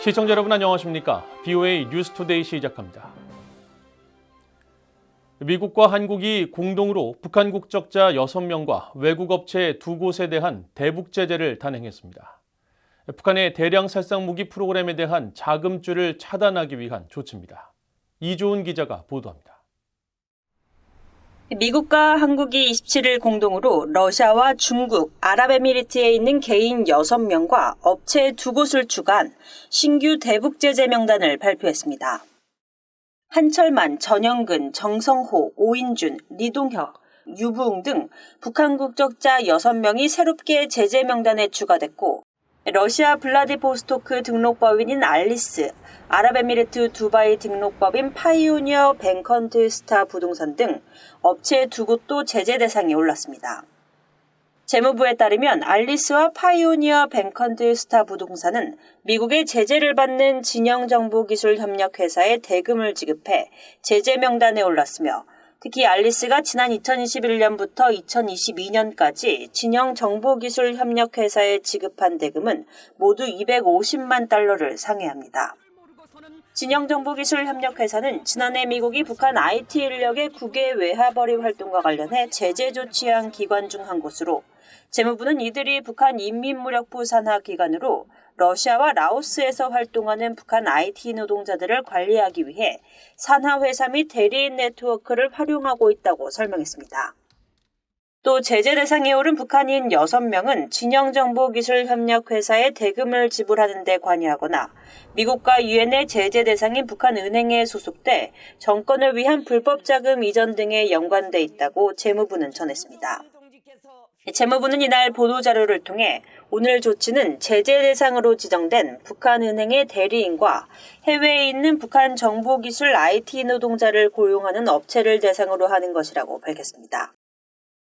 시청자 여러분 안녕하십니까? BOA 뉴스투데이 시작합니다. 미국과 한국이 공동으로 북한 국적자 6명과 외국 업체 2곳에 대한 대북 제재를 단행했습니다. 북한의 대량 살상 무기 프로그램에 대한 자금줄을 차단하기 위한 조치입니다. 이조은 기자가 보도합니다. 미국과 한국이 27일 공동으로 러시아와 중국, 아랍에미리트에 있는 개인 6명과 업체 2곳을 추가한 신규 대북 제재 명단을 발표했습니다. 한철만, 전영근, 정성호, 오인준, 리동혁, 유부웅 등 북한 국적자 6명이 새롭게 제재 명단에 추가됐고, 러시아 블라디보스토크 등록법인인 알리스, 아랍에미리트 두바이 등록법인 파이오니어 벤컨트 스타 부동산 등 업체 2곳도 제재 대상에 올랐습니다. 재무부에 따르면 알리스와 파이오니어 벤컨트 스타 부동산은 미국의 제재를 받는 진영정보기술협력회사에 대금을 지급해 제재 명단에 올랐으며 특히 알리스가 지난 2021년부터 2022년까지 진영정보기술협력회사에 지급한 대금은 모두 250만 달러를 상회합니다. 진영정보기술협력회사는 지난해 미국이 북한 IT 인력의 국외 외화벌이 활동과 관련해 제재 조치한 기관 중 한 곳으로 재무부는 이들이 북한 인민무력부 산하 기관으로 러시아와 라오스에서 활동하는 북한 IT 노동자들을 관리하기 위해 산하 회사 및 대리인 네트워크를 활용하고 있다고 설명했습니다. 또 제재 대상에 오른 북한인 6명은 진영정보기술협력회사에 대금을 지불하는 데 관여하거나 미국과 유엔의 제재 대상인 북한 은행에 소속돼 정권을 위한 불법 자금 이전 등에 연관돼 있다고 재무부는 전했습니다. 재무부는 이날 보도자료를 통해 오늘 조치는 제재 대상으로 지정된 북한 은행의 대리인과 해외에 있는 북한 정보기술 IT 노동자를 고용하는 업체를 대상으로 하는 것이라고 밝혔습니다.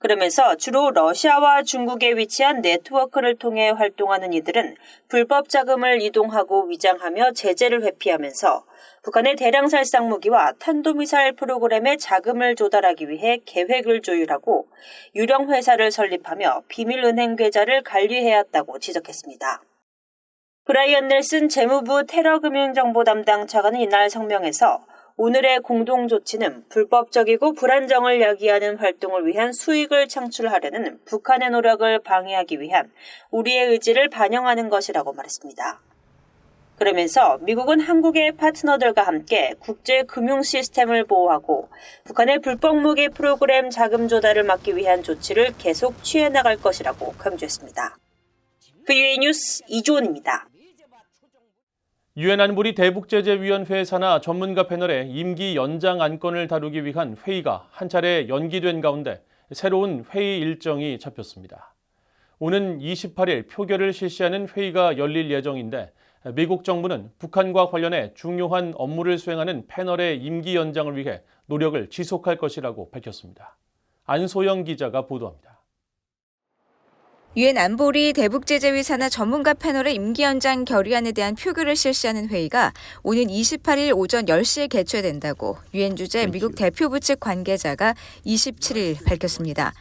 그러면서 주로 러시아와 중국에 위치한 네트워크를 통해 활동하는 이들은 불법 자금을 이동하고 위장하며 제재를 회피하면서 북한의 대량 살상 무기와 탄도미사일 프로그램에 자금을 조달하기 위해 계획을 조율하고 유령 회사를 설립하며 비밀은행 계좌를 관리해야 한다고 지적했습니다. 브라이언 넬슨 재무부 테러금융정보 담당 차관은 이날 성명에서 오늘의 공동 조치는 불법적이고 불안정을 야기하는 활동을 위한 수익을 창출하려는 북한의 노력을 방해하기 위한 우리의 의지를 반영하는 것이라고 말했습니다. 그러면서 미국은 한국의 파트너들과 함께 국제 금융 시스템을 보호하고 북한의 불법 무기 프로그램 자금 조달을 막기 위한 조치를 계속 취해 나갈 것이라고 강조했습니다. BOA 뉴스 이조은입니다. 유엔 안보리 대북제재위원회 산하 전문가 패널의 임기 연장 안건을 다루기 위한 회의가 한 차례 연기된 가운데 새로운 회의 일정이 잡혔습니다. 오는 28일 표결을 실시하는 회의가 열릴 예정인데 미국 정부는 북한과 관련해 중요한 업무를 수행하는 패널의 임기 연장을 위해 노력을 지속할 것이라고 밝혔습니다. 안소영 기자가 보도합니다. 유엔 안보리 대북제재위 산하 전문가 패널의 임기 연장 결의안에 대한 표결을 실시하는 회의가 오는 28일 오전 10시에 개최된다고 유엔 주재 미국 대표부 측 관계자가 27일 밝혔습니다.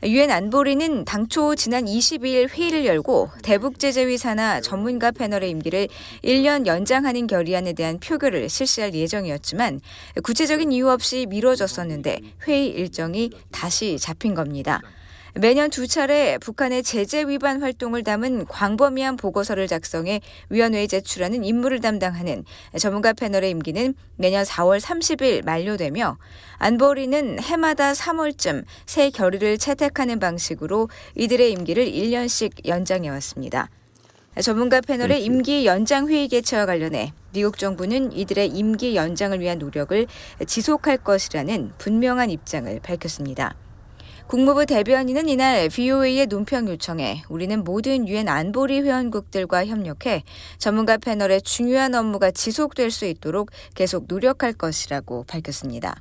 유엔 안보리는 당초 지난 22일 회의를 열고 대북제재위 산하 전문가 패널의 임기를 1년 연장하는 결의안에 대한 표결을 실시할 예정이었지만 구체적인 이유 없이 미뤄졌었는데 회의 일정이 다시 잡힌 겁니다. 매년 2차례 북한의 제재 위반 활동을 담은 광범위한 보고서를 작성해 위원회에 제출하는 임무를 담당하는 전문가 패널의 임기는 내년 4월 30일 만료되며 안보리는 해마다 3월쯤 새 결의를 채택하는 방식으로 이들의 임기를 1년씩 연장해왔습니다. 전문가 패널의 임기 연장 회의 개최와 관련해 미국 정부는 이들의 임기 연장을 위한 노력을 지속할 것이라는 분명한 입장을 밝혔습니다. 국무부 대변인은 이날 BOA의 논평 요청에 우리는 모든 유엔 안보리 회원국들과 협력해 전문가 패널의 중요한 업무가 지속될 수 있도록 계속 노력할 것이라고 밝혔습니다.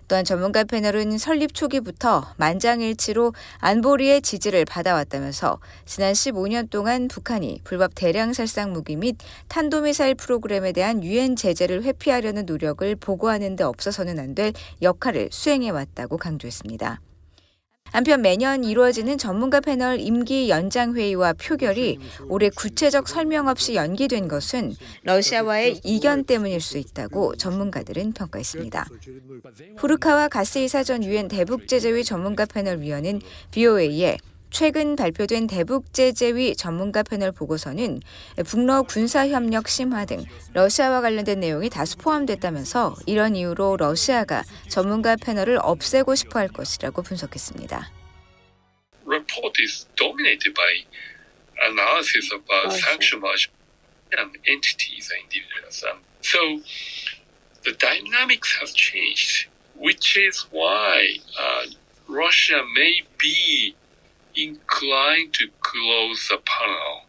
또한 전문가 패널은 설립 초기부터 만장일치로 안보리의 지지를 받아왔다면서 지난 15년 동안 북한이 불법 대량 살상 무기 및 탄도미사일 프로그램에 대한 유엔 제재를 회피하려는 노력을 보고하는 데 없어서는 안 될 역할을 수행해왔다고 강조했습니다. 한편 매년 이루어지는 전문가 패널 임기 연장 회의와 표결이 올해 구체적 설명 없이 연기된 것은 러시아와의 이견 때문일 수 있다고 전문가들은 평가했습니다. 후르카와 가스이사 전 유엔 대북제재위 전문가 패널 위원은 BOA에 최근 발표된 대북제재위 전문가 패널 보고서는 북러 군사협력 심화 등 러시아와 관련된 내용이 다수 포함됐다면서 이런 이유로 러시아가 전문가 패널을 없애고 싶어 할 것이라고 분석했습니다. Report is dominated by analysis of sanction measures and entities and individuals. So the dynamics has changed, which is why Russia may be inclined to close the panel.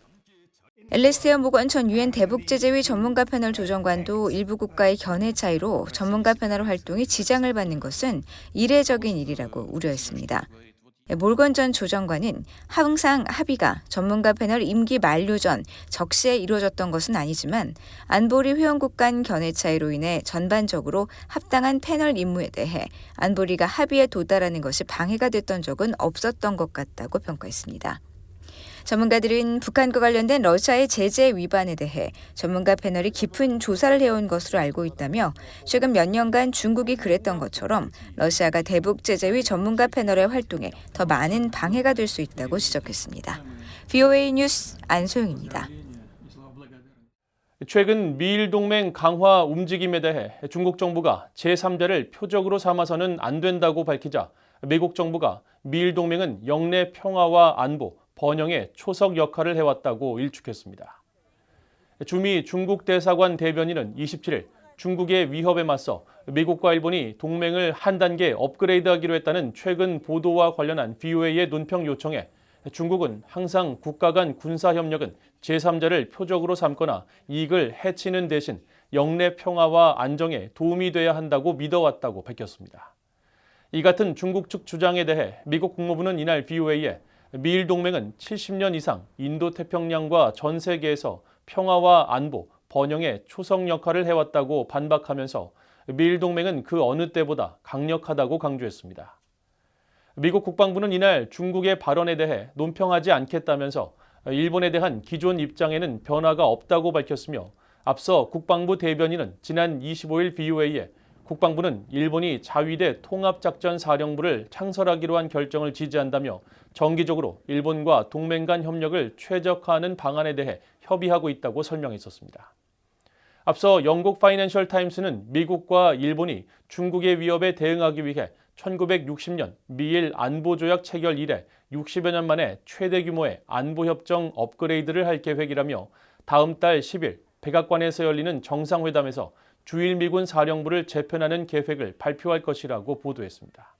엘레스테어 모건 전 유엔 대북제재위 전문가 패널 조정관도 일부 국가의 견해 차이로 전문가 패널 활동이 지장을 받는 것은 이례적인 일이라고 우려했습니다. 몰건 전 조정관은 항상 합의가 전문가 패널 임기 만료 전 적시에 이루어졌던 것은 아니지만 안보리 회원국 간 견해 차이로 인해 전반적으로 합당한 패널 임무에 대해 안보리가 합의에 도달하는 것이 방해가 됐던 적은 없었던 것 같다고 평가했습니다. 전문가들은 북한과 관련된 러시아의 제재 위반에 대해 전문가 패널이 깊은 조사를 해온 것으로 알고 있다며 최근 몇 년간 중국이 그랬던 것처럼 러시아가 대북제재위 전문가 패널의 활동에 더 많은 방해가 될 수 있다고 지적했습니다. VOA 뉴스 안소영입니다. 최근 미일 동맹 강화 움직임에 대해 중국 정부가 제3자를 표적으로 삼아서는 안 된다고 밝히자 미국 정부가 미일 동맹은 영내 평화와 안보, 번영의 초석 역할을 해왔다고 일축했습니다. 주미 중국 대사관 대변인은 27일 중국의 위협에 맞서 미국과 일본이 동맹을 한 단계 업그레이드하기로 했다는 최근 보도와 관련한 BOA의 논평 요청에 중국은 항상 국가 간 군사협력은 제3자를 표적으로 삼거나 이익을 해치는 대신 영내 평화와 안정에 도움이 돼야 한다고 믿어왔다고 밝혔습니다. 이 같은 중국 측 주장에 대해 미국 국무부는 이날 BOA에 미일 동맹은 70년 이상 인도태평양과 전 세계에서 평화와 안보, 번영의 초석 역할을 해왔다고 반박하면서 미일 동맹은 그 어느 때보다 강력하다고 강조했습니다. 미국 국방부는 이날 중국의 발언에 대해 논평하지 않겠다면서 일본에 대한 기존 입장에는 변화가 없다고 밝혔으며 앞서 국방부 대변인은 지난 25일 BOA에 국방부는 일본이 자위대 통합작전사령부를 창설하기로 한 결정을 지지한다며 정기적으로 일본과 동맹 간 협력을 최적화하는 방안에 대해 협의하고 있다고 설명했었습니다. 앞서 영국 파이낸셜 타임스는 미국과 일본이 중국의 위협에 대응하기 위해 1960년 미일 안보조약 체결 이래 60여 년 만에 최대 규모의 안보협정 업그레이드를 할 계획이라며 다음 달 10일 백악관에서 열리는 정상회담에서 주일 미군 사령부를 재편하는 계획을 발표할 것이라고 보도했습니다.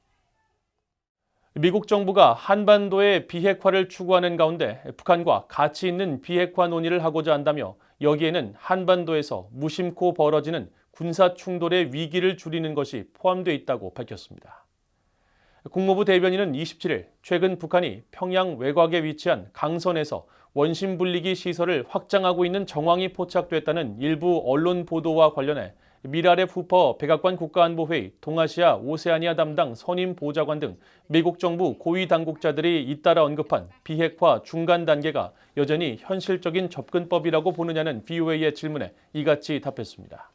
미국 정부가 한반도의 비핵화를 추구하는 가운데 북한과 가치 있는 비핵화 논의를 하고자 한다며 여기에는 한반도에서 무심코 벌어지는 군사 충돌의 위기를 줄이는 것이 포함되어 있다고 밝혔습니다. 국무부 대변인은 27일 최근 북한이 평양 외곽에 위치한 강선에서 원심 분리기 시설을 확장하고 있는 정황이 포착됐다는 일부 언론 보도와 관련해 미라레 푸퍼 백악관 국가안보회의 동아시아 오세아니아 담당 선임 보좌관 등 미국 정부 고위 당국자들이 잇따라 언급한 비핵화 중간 단계가 여전히 현실적인 접근법이라고 보느냐는 BOA의 질문에 이같이 답했습니다.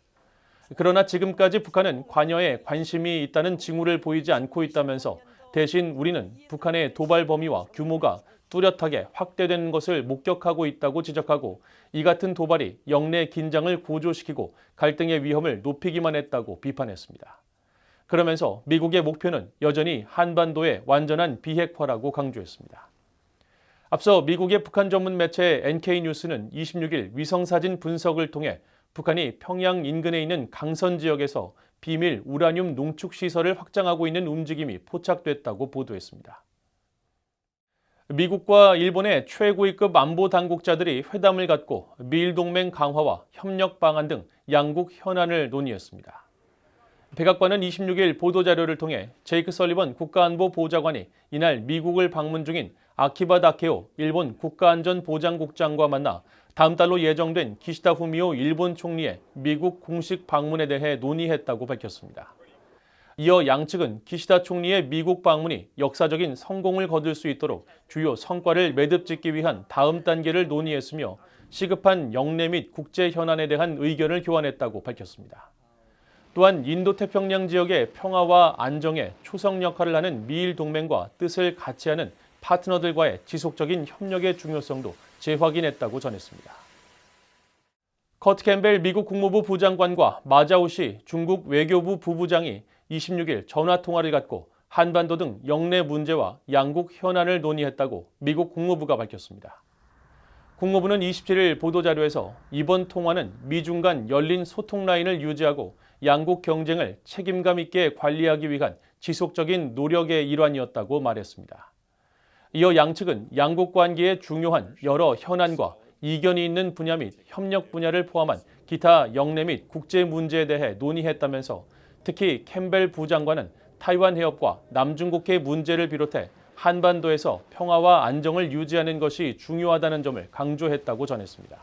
그러나 지금까지 북한은 관여에 관심이 있다는 징후를 보이지 않고 있다면서 대신 우리는 북한의 도발 범위와 규모가 뚜렷하게 확대되는 것을 목격하고 있다고 지적하고 이 같은 도발이 영내 긴장을 고조시키고 갈등의 위험을 높이기만 했다고 비판했습니다. 그러면서 미국의 목표는 여전히 한반도의 완전한 비핵화라고 강조했습니다. 앞서 미국의 북한 전문 매체 NK뉴스는 26일 위성사진 분석을 통해 북한이 평양 인근에 있는 강선 지역에서 비밀 우라늄 농축 시설을 확장하고 있는 움직임이 포착됐다고 보도했습니다. 미국과 일본의 최고위급 안보 당국자들이 회담을 갖고 미일 동맹 강화와 협력 방안 등 양국 현안을 논의했습니다. 백악관은 26일 보도자료를 통해 제이크 설리번 국가안보보좌관이 이날 미국을 방문 중인 아키바 다케오 일본 국가안전보장국장과 만나 다음 달로 예정된 기시다 후미오 일본 총리의 미국 공식 방문에 대해 논의했다고 밝혔습니다. 이어 양측은 기시다 총리의 미국 방문이 역사적인 성공을 거둘 수 있도록 주요 성과를 매듭짓기 위한 다음 단계를 논의했으며 시급한 영내 및 국제 현안에 대한 의견을 교환했다고 밝혔습니다. 또한 인도태평양 지역의 평화와 안정에 초성 역할을 하는 미일 동맹과 뜻을 같이 하는 파트너들과의 지속적인 협력의 중요성도 재확인했다고 전했습니다. 커트 캠벨 미국 국무부 부장관과 마자오시 중국 외교부 부부장이 26일 전화통화를 갖고 한반도 등 영내 문제와 양국 현안을 논의했다고 미국 국무부가 밝혔습니다. 국무부는 27일 보도자료에서 이번 통화는 미중 간 열린 소통 라인을 유지하고 양국 경쟁을 책임감 있게 관리하기 위한 지속적인 노력의 일환이었다고 말했습니다. 이어 양측은 양국 관계에 중요한 여러 현안과 이견이 있는 분야 및 협력 분야를 포함한 기타 영내 및 국제 문제에 대해 논의했다면서 특히 캠벨 부장관은 타이완 해협과 남중국해 문제를 비롯해 한반도에서 평화와 안정을 유지하는 것이 중요하다는 점을 강조했다고 전했습니다.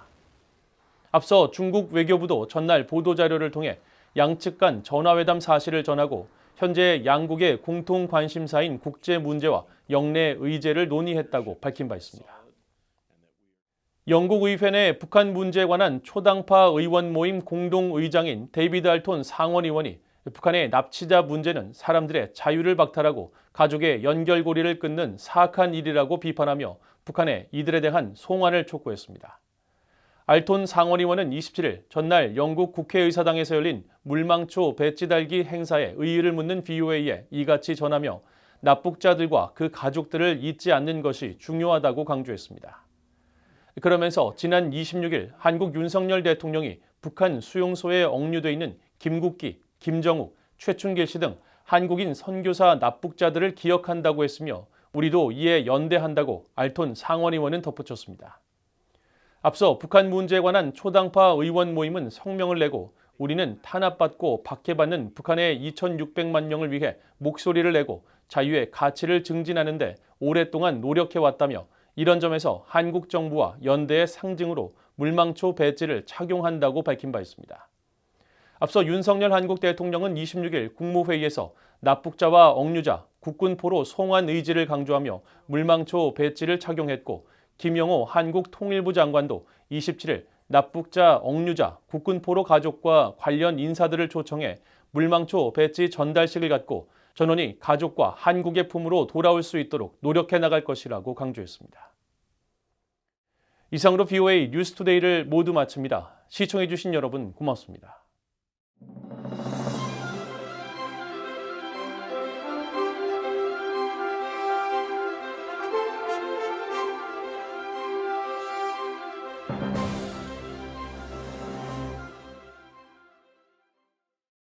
앞서 중국 외교부도 전날 보도자료를 통해 양측 간 전화회담 사실을 전하고 현재 양국의 공통 관심사인 국제 문제와 영내 의제를 논의했다고 밝힌 바 있습니다. 영국 의회 내 북한 문제에 관한 초당파 의원 모임 공동의장인 데이비드 알톤 상원의원이 북한의 납치자 문제는 사람들의 자유를 박탈하고 가족의 연결고리를 끊는 사악한 일이라고 비판하며 북한에 이들에 대한 송환을 촉구했습니다. 알톤 상원의원은 27일 전날 영국 국회의사당에서 열린 물망초 배지 달기 행사에 의의를 묻는 VOA에 이같이 전하며 납북자들과 그 가족들을 잊지 않는 것이 중요하다고 강조했습니다. 그러면서 지난 26일 한국 윤석열 대통령이 북한 수용소에 억류돼 있는 김국기, 김정욱, 최춘길 씨 등 한국인 선교사 납북자들을 기억한다고 했으며 우리도 이에 연대한다고 알톤 상원의원은 덧붙였습니다. 앞서 북한 문제에 관한 초당파 의원 모임은 성명을 내고 우리는 탄압받고 박해받는 북한의 2,600만 명을 위해 목소리를 내고 자유의 가치를 증진하는 데 오랫동안 노력해왔다며 이런 점에서 한국 정부와 연대의 상징으로 물망초 배지를 착용한다고 밝힌 바 있습니다. 앞서 윤석열 한국 대통령은 26일 국무회의에서 납북자와 억류자, 국군포로 송환 의지를 강조하며 물망초 배지를 착용했고 김영호 한국 통일부 장관도 27일 납북자, 억류자, 국군포로 가족과 관련 인사들을 초청해 물망초 배지 전달식을 갖고 전원이 가족과 한국의 품으로 돌아올 수 있도록 노력해 나갈 것이라고 강조했습니다. 이상으로 VOA 뉴스투데이를 모두 마칩니다. 시청해주신 여러분 고맙습니다.